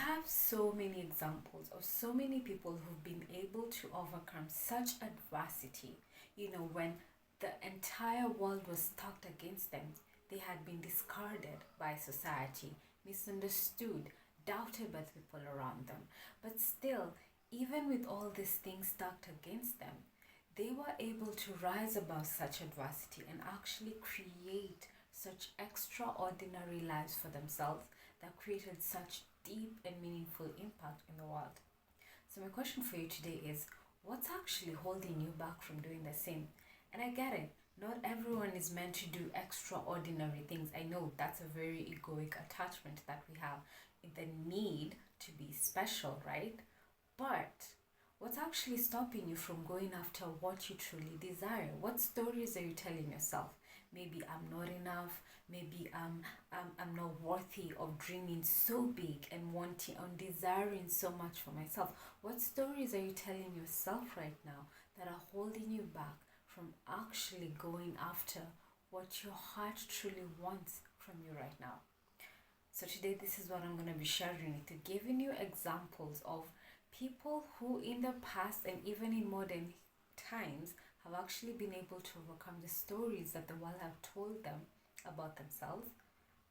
have so many examples of so many people who've been able to overcome such adversity. When the entire world was stacked against them, they had been discarded by society, misunderstood, doubted by the people around them. But still, even with all these things stacked against them, they were able to rise above such adversity and actually create such extraordinary lives for themselves that created such deep and meaningful impact in the world. So my question for you today is, what's actually holding you back from doing the same? And I get it, not everyone is meant to do extraordinary things. I know that's a very egoic attachment that we have, the need to be special, right? But what's actually stopping you from going after what you truly desire? What stories are you telling yourself? Maybe I'm not enough. Maybe I'm not worthy of dreaming so big and wanting and desiring so much for myself. What stories are you telling yourself right now that are holding you back from actually going after what your heart truly wants from you right now? So today, this is what I'm going to be sharing with you, giving you examples of people who in the past and even in modern times have actually been able to overcome the stories that the world have told them about themselves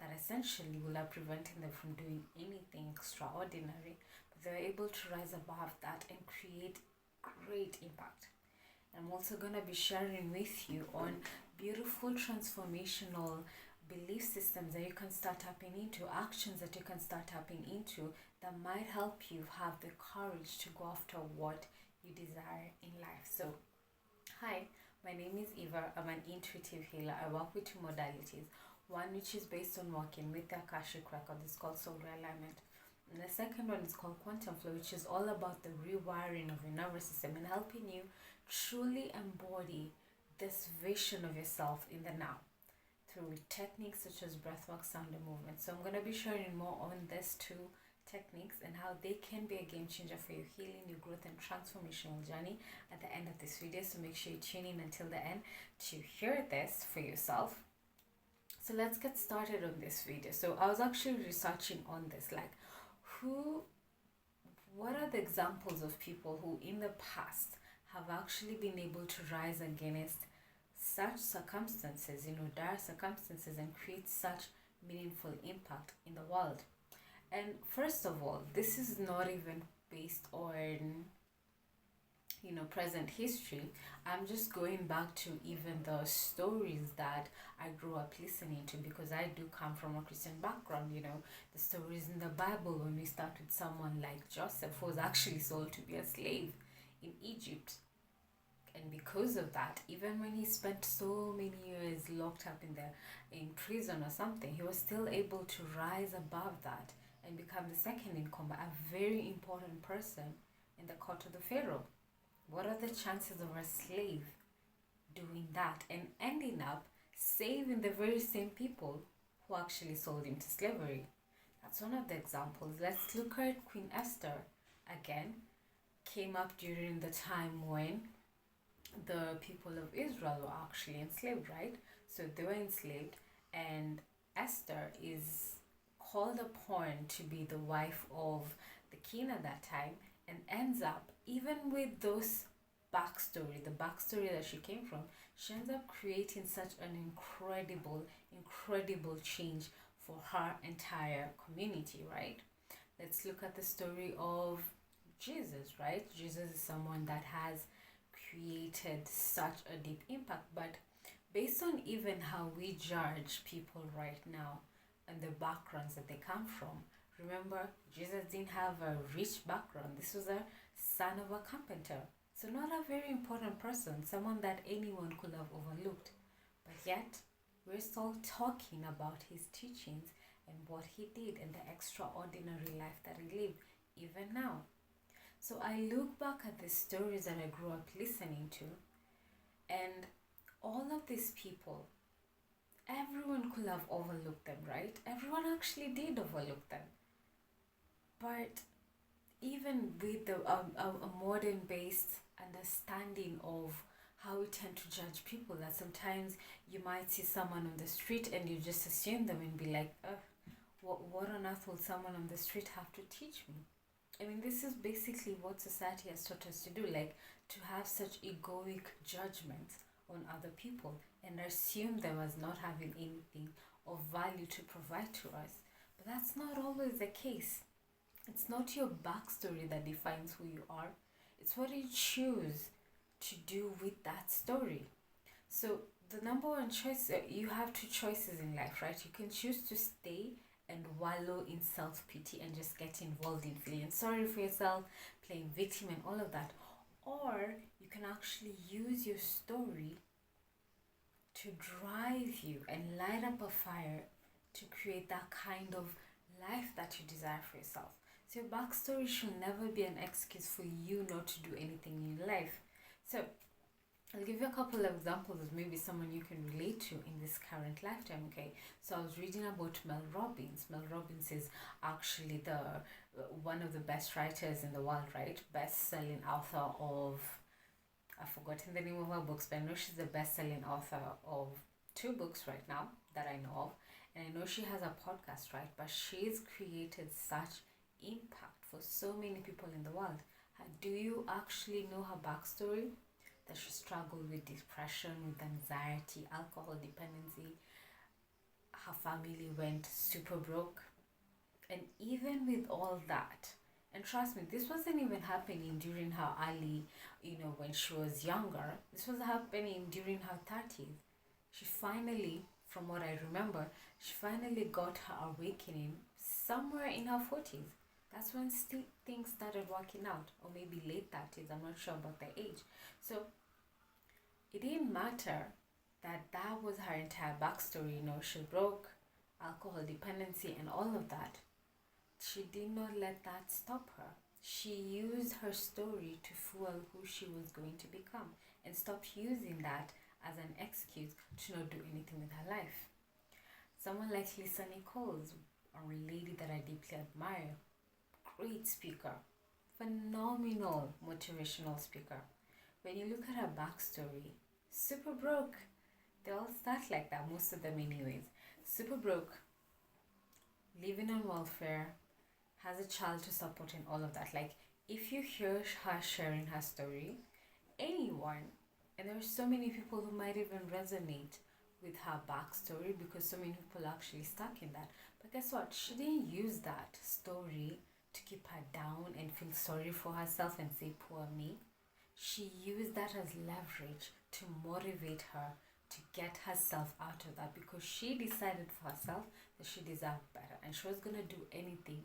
that essentially will have prevented them from doing anything extraordinary, but they're able to rise above that and create great impact. And I'm also going to be sharing with you on beautiful transformational belief systems that you can start tapping into, actions that you can start tapping into that might help you have the courage to go after what you desire in life. So, hi, my name is Eva. I'm an intuitive healer. I work with two modalities. One which is based on working with the Akashic record, it's called soul realignment. And the second one is called quantum flow, which is all about the rewiring of your nervous system and helping you truly embody this vision of yourself in the now through techniques such as breathwork, sound, and movement. So I'm going to be sharing more on these two techniques and how they can be a game changer for your healing, your growth, and transformational journey at the end of this video. So make sure you tune in until the end to hear this for yourself. So let's get started on this video. So I was actually researching on this, like what are the examples of people who in the past have actually been able to rise against such circumstances, dire circumstances, and create such meaningful impact in the world. And first of all, this is not even based on present history. I'm just going back to even the stories that I grew up listening to, because I do come from a Christian background. The stories in the Bible, when we start with someone like Joseph, who was actually sold to be a slave in Egypt. And because of that, even when he spent so many years locked up in prison or something, he was still able to rise above that and become the second in command, a very important person in the court of the Pharaoh. What are the chances of a slave doing that and ending up saving the very same people who actually sold him to slavery? That's one of the examples. Let's look at Queen Esther again. Came up during the time when the people of Israel were actually enslaved, right? So they were enslaved, and Esther is called upon to be the wife of the king at that time, and ends up, even with those the backstory that she came from, she ends up creating such an incredible change for her entire community, right? Let's look at the story of Jesus, right? Jesus is someone that has created such a deep impact, but based on even how we judge people right now and the backgrounds that they come from, remember, Jesus didn't have a rich background. This was a son of a carpenter, so not a very important person, someone that anyone could have overlooked. But yet we're still talking about his teachings and what he did and the extraordinary life that he lived even now. So I look back at the stories that I grew up listening to, and all of these people, everyone could have overlooked them, right? Everyone actually did overlook them. But even with a modern-based understanding of how we tend to judge people, that sometimes you might see someone on the street and you just assume them and be like, what on earth will someone on the street have to teach me? I mean, this is basically what society has taught us to do, like to have such egoic judgments on other people and assume them as not having anything of value to provide to us. But that's not always the case. It's not your backstory that defines who you are, it's what you choose to do with that story. So, the number one choice, you have two choices in life, right? You can choose to stay and wallow in self pity and just get involved in feeling sorry for yourself, playing victim, and all of that. Or you can actually use your story to drive you and light up a fire to create that kind of life that you desire for yourself. So your backstory should never be an excuse for you not to do anything in your life. So I'll give you a couple of examples of maybe someone you can relate to in this current lifetime, okay? So I was reading about Mel Robbins. Mel Robbins is actually the one of the best writers in the world, right? Best-selling author of, I've forgotten the name of her books, but I know she's the best-selling author of 2 books right now that I know of. And I know she has a podcast, right? But she's created such impact for so many people in the world. Do you actually know her backstory? That she struggled with depression, with anxiety, alcohol dependency. Her family went super broke. And even with all that, and trust me, this wasn't even happening during her early, when she was younger. This was happening during her 30s. She finally, from what I remember, she finally got her awakening somewhere in her 40s. That's when things started working out, or maybe late 30s, I'm not sure about the age. So it didn't matter that was her entire backstory, she broke, alcohol dependency, and all of that. She did not let that stop her. She used her story to fuel who she was going to become and stopped using that as an excuse to not do anything with her life. Someone like Lisa Nichols, a lady that I deeply admire, great speaker, phenomenal motivational speaker. When you look at her backstory, super broke. They all start like that, most of them anyways. Super broke, living on welfare, has a child to support and all of that. Like, if you hear her sharing her story, anyone, and there are so many people who might even resonate with her backstory because so many people are actually stuck in that. But guess what? She didn't use that story to keep her down and feel sorry for herself and say, poor me. She used that as leverage to motivate her to get herself out of that, because she decided for herself that she deserved better and she was going to do anything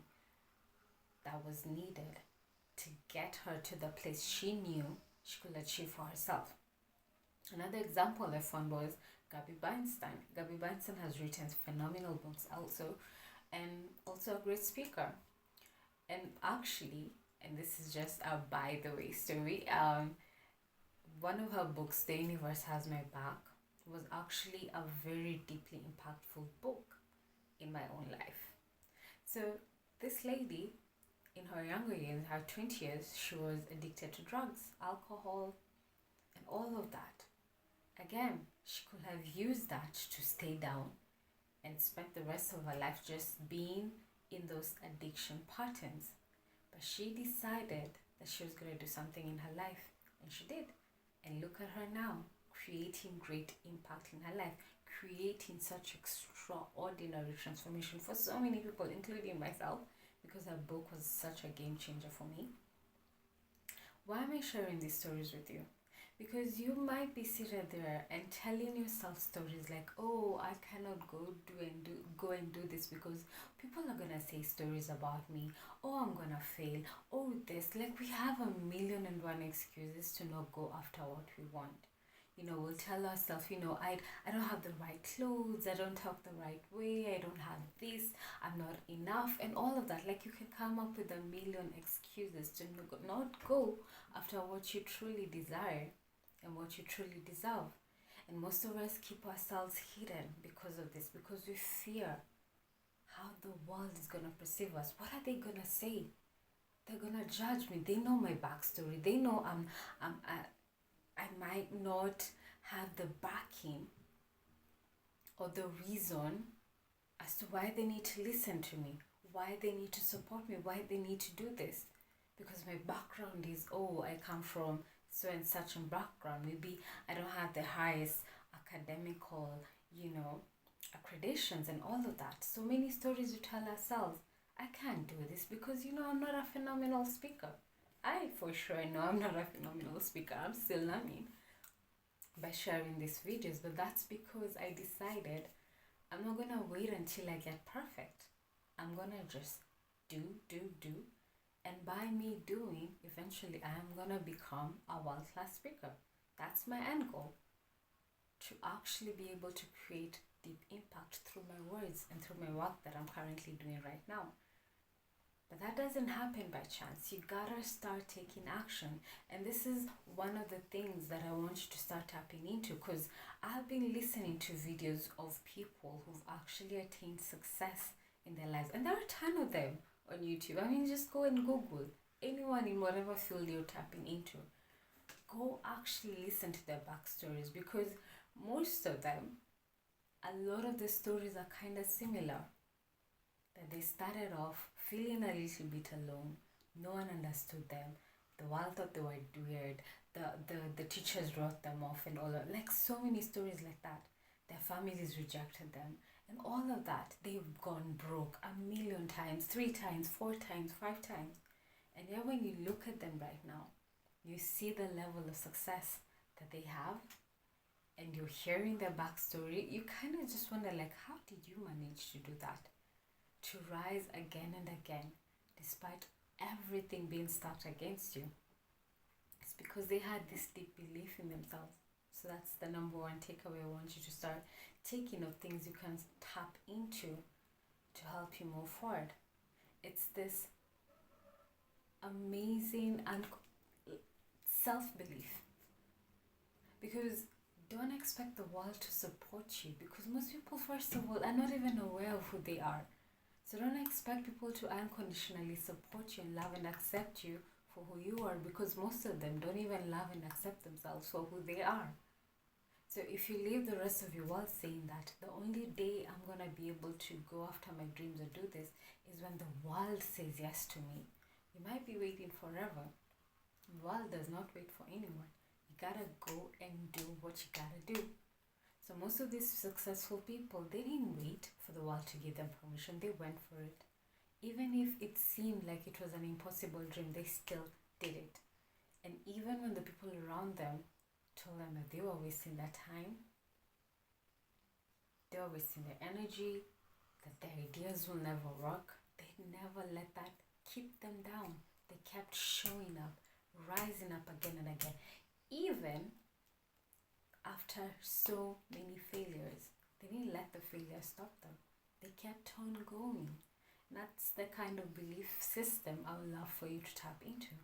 that was needed to get her to the place she knew she could achieve for herself. Another example I found was Gabby Bernstein. Gabby Bernstein has written phenomenal books also, and also a great speaker. And actually, and this is just a by the way story, one of her books, The Universe Has My Back, was actually a very deeply impactful book in my own life. So this lady, in her younger years, her 20 years, she was addicted to drugs, alcohol, and all of that. Again, she could have used that to stay down and spent the rest of her life just being in those addiction patterns. But she decided that she was going to do something in her life, and she did. And look at her now, creating great impact in her life, creating such extraordinary transformation for so many people, including myself, because her book was such a game changer for me. Why am I sharing these stories with you? Because you might be seated there and telling yourself stories like, oh, I cannot go and do this because people are gonna say stories about me. Oh, I'm gonna fail. Oh, this. Like, we have 1,000,001 excuses to not go after what we want. We'll tell ourselves, I don't have the right clothes, I don't talk the right way, I don't have this, I'm not enough, and all of that. Like, you can come up with 1,000,000 excuses to not go after what you truly desire and what you truly deserve. And most of us keep ourselves hidden because of this, because we fear how the world is going to perceive us. What are they going to say? They're going to judge me. They know my backstory. They know I might not have the backing or the reason as to why they need to listen to me, why they need to support me, why they need to do this. Because my background is, oh, I come from so and such a background. Maybe I don't have the highest academical, accreditations and all of that. So many stories we tell ourselves. I can't do this because, I'm not a phenomenal speaker. I for sure know I'm not a phenomenal speaker. I'm still learning by sharing these videos, but that's because I decided I'm not gonna wait until I get perfect. I'm gonna just do, and by me doing, eventually I am gonna become a world-class speaker. That's my end goal, to actually be able to create deep impact through my words and through my work that I'm currently doing right now. But that doesn't happen by chance. You gotta start taking action. And this is one of the things that I want you to start tapping into, because I've been listening to videos of people who've actually attained success in their lives. And there are a ton of them on YouTube. I mean, just go and Google anyone in whatever field you're tapping into. Go actually listen to their backstories, because most of them, a lot of the stories are kind of similar. That they started off feeling a little bit alone. No one understood them. The world thought they were weird. The teachers wrote them off and all of, like so many stories like that. Their families rejected them. And all of that, they've gone broke 1,000,000 times, 3 times, 4 times, 5 times. And yet when you look at them right now, you see the level of success that they have, and you're hearing their backstory, you kind of just wonder, like, how did you manage to do that? To rise again and again, despite everything being stacked against you. It's because they had this deep belief in themselves. So that's the number one takeaway I want you to start taking, of things you can tap into to help you move forward. It's this amazing and self-belief. Because don't expect the world to support you, because most people, first of all, are not even aware of who they are. So don't expect people to unconditionally support you and love and accept you for who you are, because most of them don't even love and accept themselves for who they are. So if you live the rest of your world saying that the only day I'm going to be able to go after my dreams or do this is when the world says yes to me, you might be waiting forever. The world does not wait for anyone. You gotta go and do what you gotta do. So most of these successful people, they didn't wait for the world to give them permission. They went for it. Even if it seemed like it was an impossible dream, they still did it. And even when the people around them told them that they were wasting their time, they were wasting their energy, that their ideas will never work, they never let that keep them down. They kept showing up, rising up again and again. Even after so many failures, they didn't let the failure stop them. They kept on going. And that's the kind of belief system I would love for you to tap into.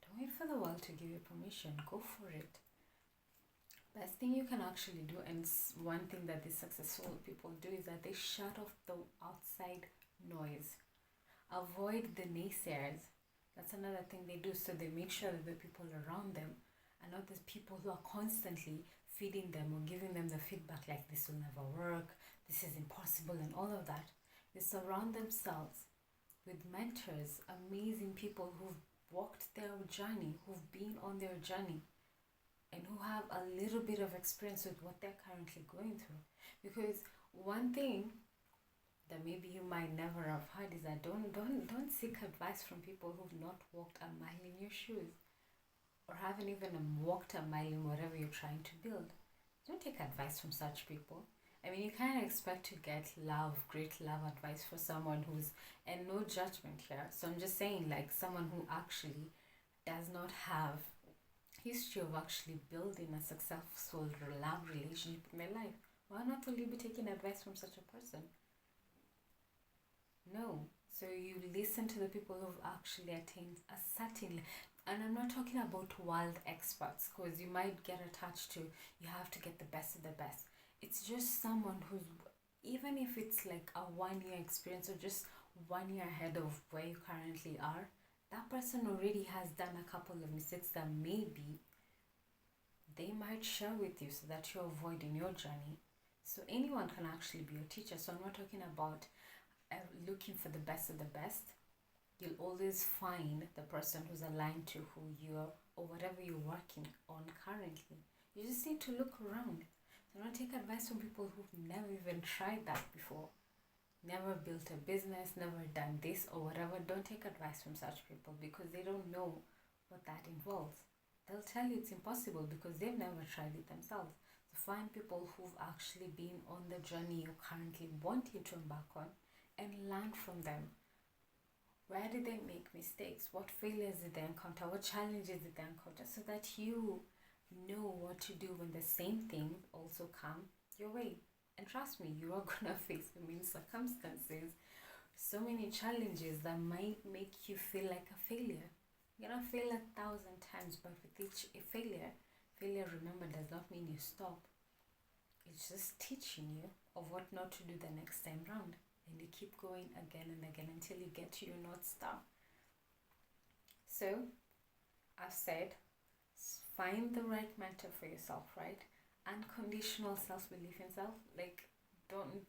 Don't wait for the world to give you permission. Go for it. Best thing you can actually do, and one thing that these successful people do, is that they shut off the outside noise. Avoid the naysayers. That's another thing they do. So they make sure that the people around them are not the people who are constantly feeding them or giving them the feedback like this will never work, this is impossible, and all of that. They surround themselves with mentors, amazing people who've walked their journey, who've been on their journey, and who have a little bit of experience with what they're currently going through. Because one thing that maybe you might never have heard is that don't seek advice from people who've not walked a mile in your shoes, or haven't even walked a mile in whatever you're trying to build. Don't take advice from such people. I mean, you can't expect to get great love advice for someone who's, and no judgment here. So I'm just saying, like, someone who actually does not have history of actually building a successful love relationship in their life. Why not will you be taking advice from such a person? No. So you listen to the people who've actually attained a certain, and I'm not talking about world experts, because you might get attached to, you have to get the best of the best. It's just someone who's, even if it's like a 1 year experience or just 1 year ahead of where you currently are, that person already has done a couple of mistakes that maybe they might share with you so that you avoid in your journey. So anyone can actually be a teacher. So I'm not talking about looking for the best of the best. You'll always find the person who's aligned to who you are or whatever you're working on currently. You just need to look around. So don't take advice from people who've never even tried that before. Never built a business, never done this or whatever. Don't take advice from such people because they don't know what that involves. They'll tell you it's impossible because they've never tried it themselves. So find people who've actually been on the journey you currently want you to embark on and learn from them. Where did they make mistakes? What failures did they encounter? What challenges did they encounter? So that you know what to do when the same things also come your way. And trust me, you are gonna face many circumstances, so many challenges that might make you feel like a failure. You're gonna fail 1,000 times, but with each failure, remember, does not mean you stop. It's just teaching you of what not to do the next time round. And you keep going again and again until you get to your North Star. So, I've said, find the right mentor for yourself, right? Unconditional self-belief in self. Like, don't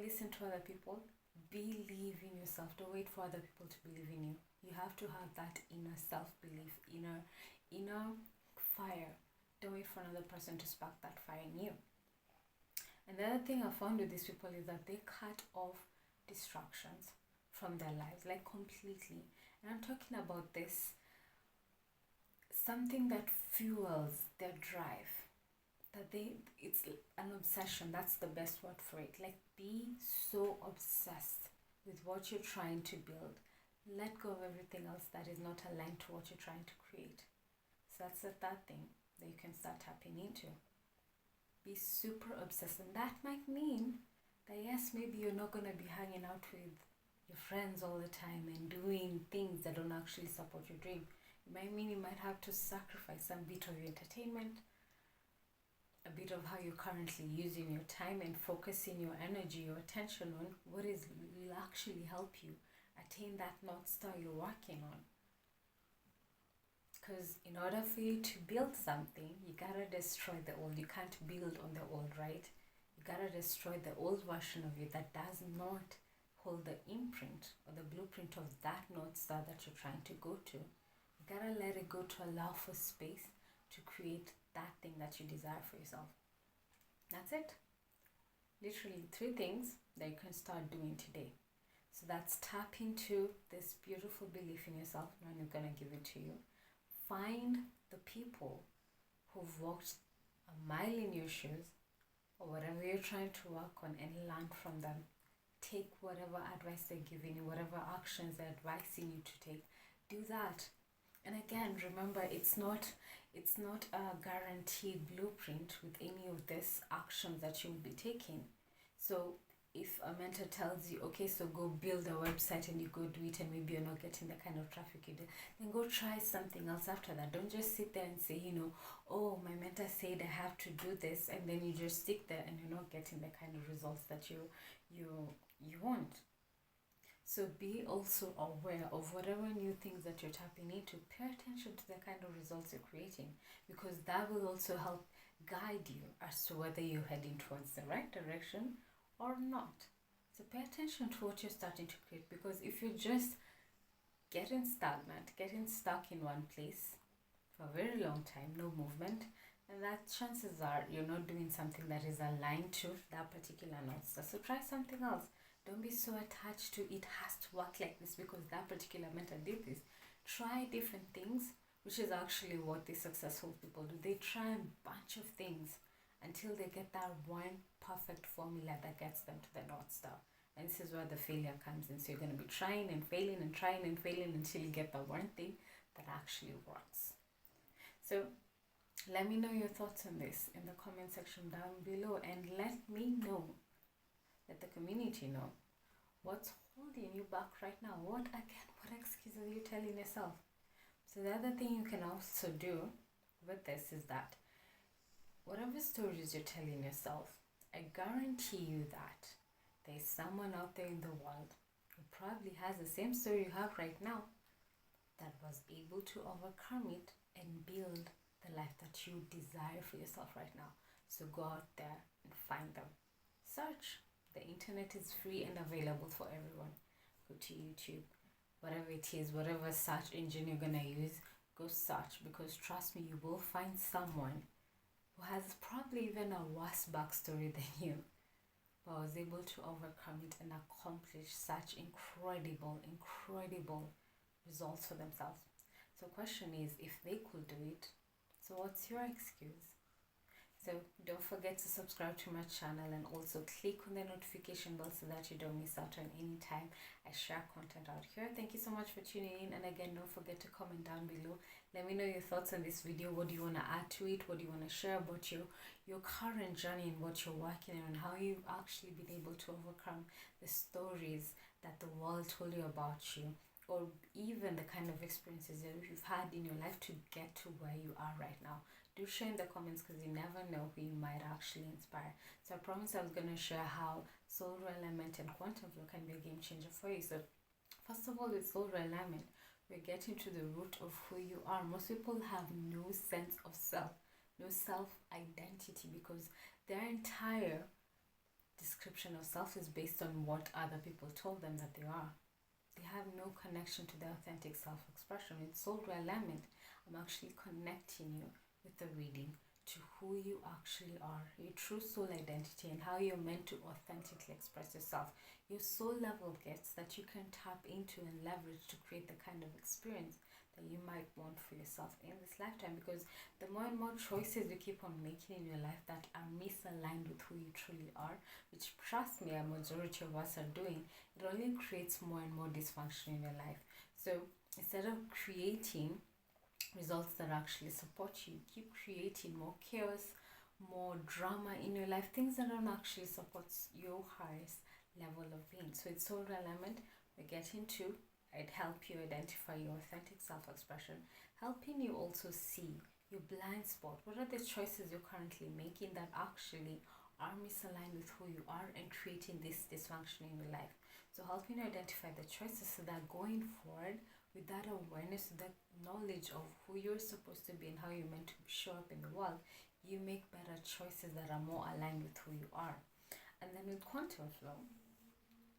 listen to other people. Believe in yourself. Don't wait for other people to believe in you. You have to have that inner self-belief, inner fire. Don't wait for another person to spark that fire in you. And the other thing I found with these people is that they cut off distractions from their lives, like completely. And I'm talking about this, something that fuels their drive, that it's an obsession. That's the best word for it. Like, be so obsessed with what you're trying to build. Let go of everything else that is not aligned to what you're trying to create. So that's the third thing that you can start tapping into. Be super obsessed, and that might mean that yes, maybe you're not going to be hanging out with your friends all the time and doing things that don't actually support your dream. It might mean you might have to sacrifice some bit of your entertainment, a bit of how you're currently using your time and focusing your energy, your attention on what will actually help you attain that North Star you're working on. Because in order for you to build something, you gotta destroy the old. You can't build on the old, right? You gotta destroy the old version of you that does not hold the imprint or the blueprint of that North Star that you're trying to go to. You gotta let it go to allow for space to create that thing that you desire for yourself. That's it. Literally 3 things that you can start doing today. So that's tap into this beautiful belief in yourself. No one is gonna give it to you. Find the people who've walked a mile in your shoes or whatever you're trying to work on and learn from them. Take whatever advice they're giving you, whatever actions they're advising you to take. Do that. And again, remember, it's not a guaranteed blueprint with any of these actions that you'll be taking. So if a mentor tells you, okay, so go build a website, and you go do it and maybe you're not getting the kind of traffic you do, then go try something else after that. Don't just sit there and say, oh, my mentor said I have to do this, and then you just stick there and you're not getting the kind of results that you want. So be also aware of whatever new things that you're tapping into. Pay attention to the kind of results you're creating, because that will also help guide you as to whether you're heading towards the right direction or not. So pay attention to what you're starting to create, because if you're just getting stagnant, getting stuck in one place for a very long time, no movement, then that chances are you're not doing something that is aligned to that particular North Star. So try something else. Don't be so attached to it has to work like this because that particular mentor did this. Try different things, which is actually what the successful people do. They try a bunch of things until they get that one perfect formula that gets them to the North Star. And this is where the failure comes in. So you're going to be trying and failing and trying and failing until you get the one thing that actually works. So let me know your thoughts on this in the comment section down below, and let me know, let the community know, what's holding you back right now. What excuse are you telling yourself? So the other thing you can also do with this is that whatever stories you're telling yourself, I guarantee you that there's someone out there in the world who probably has the same story you have right now that was able to overcome it and build the life that you desire for yourself right now. So go out there and find them. Search. The internet is free and available for everyone. Go to YouTube, whatever it is, whatever search engine you're gonna use, go search, because trust me, you will find someone who has probably even a worse backstory than you, but was able to overcome it and accomplish such incredible results for themselves. So question is, if they could do it, so what's your excuse? So don't forget to subscribe to my channel and also click on the notification bell so that you don't miss out on any time I share content out here. Thank you so much for tuning in, and again, don't forget to comment down below. Let me know your thoughts on this video. What do you want to add to it? What do you want to share about your current journey and what you're working on, how you've actually been able to overcome the stories that the world told you about you, or even the kind of experiences that you've had in your life to get to where you are right now. Do share in the comments, because you never know who you might actually inspire. So I promised I was going to share how soul realignment and quantum flow can be a game changer for you. So first of all, with soul realignment, we're getting to the root of who you are. Most people have no sense of self, no self-identity, because their entire description of self is based on what other people told them that they are. They have no connection to their authentic self-expression. With soul realignment, I'm actually connecting you with the reading to who you actually are, your true soul identity, and how you're meant to authentically express yourself, your soul level gifts that you can tap into and leverage to create the kind of experience that you might want for yourself in this lifetime. Because the more and more choices you keep on making in your life that are misaligned with who you truly are, which trust me, a majority of us are doing, it only creates more and more dysfunction in your life. So instead of creating results that actually support you, keep creating more chaos, more drama in your life, things that don't actually support your highest level of being. So it's soul alignment. We're getting to it help you identify your authentic self-expression, helping you also see your blind spot. What are the choices you're currently making that actually are misaligned with who you are and creating this dysfunction in your life? So helping you identify the choices so that going forward, with that awareness, that knowledge of who you're supposed to be and how you're meant to show up in the world, you make better choices that are more aligned with who you are. And then with quantum flow,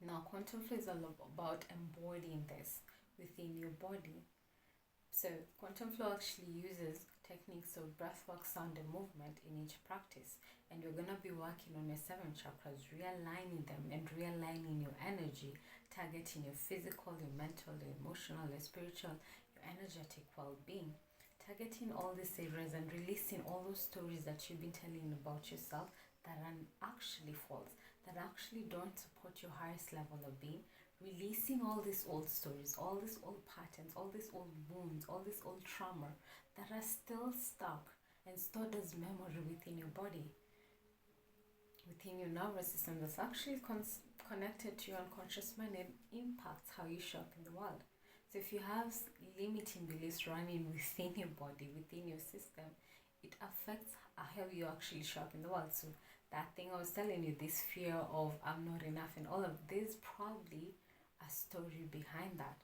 now quantum flow is all about embodying this within your body. So quantum flow actually uses techniques of breathwork, sound, and movement in each practice, and you're going to be working on your 7 chakras, realigning them and realigning your energy, targeting your physical, your mental, your emotional, your spiritual, your energetic well-being, targeting all these areas and releasing all those stories that you've been telling about yourself that are actually false, that actually don't support your highest level of being. Releasing all these old stories, all these old patterns, all these old wounds, all this old trauma that are still stuck and stored as memory within your body, within your nervous system, that's actually connected to your unconscious mind and impacts how you show up in the world. So if you have limiting beliefs running within your body, within your system, it affects how you actually show up in the world. So that thing I was telling you, this fear of I'm not enough and all of this, probably a story behind that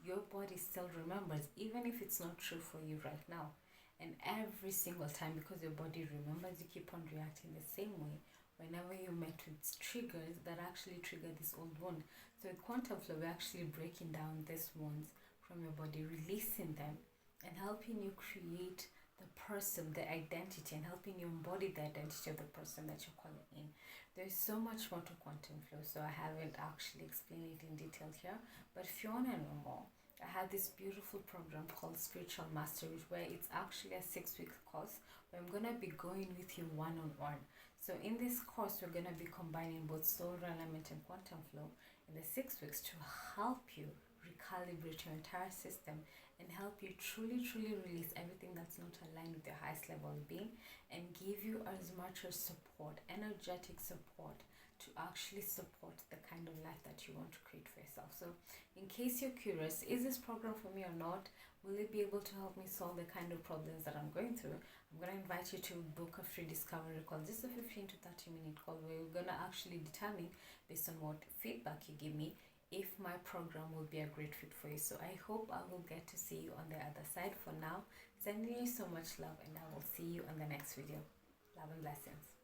your body still remembers, even if it's not true for you right now. And every single time, because your body remembers, you keep on reacting the same way whenever you're met with triggers that actually trigger this old wound. So with quantum flow, we're actually breaking down these wounds from your body, releasing them, and helping you create the person, the identity, and helping you embody the identity of the person that you're calling in. There's so much more to quantum flow, so I haven't actually explained it in detail here. But if you want to know more, I have this beautiful program called Spiritual Mastery, where it's actually a 6-week course where I'm going to be going with you one-on-one. So in this course, we're going to be combining both soul alignment and quantum flow in the 6 weeks to help you recalibrate your entire system and help you truly release everything that's not aligned with your highest level of being, and give you as much as support, energetic support, to actually support the kind of life that you want to create for yourself. So in case you're curious, is this program for me or not? Will it be able to help me solve the kind of problems that I'm going through? I'm going to invite you to book a free discovery call, just a 15 to 30 minute call, where we're going to actually determine, based on what feedback you give me, if my program will be a great fit for you. So I hope I will get to see you on the other side. For now, sending you so much love, and I will see you on the next video. Love and blessings.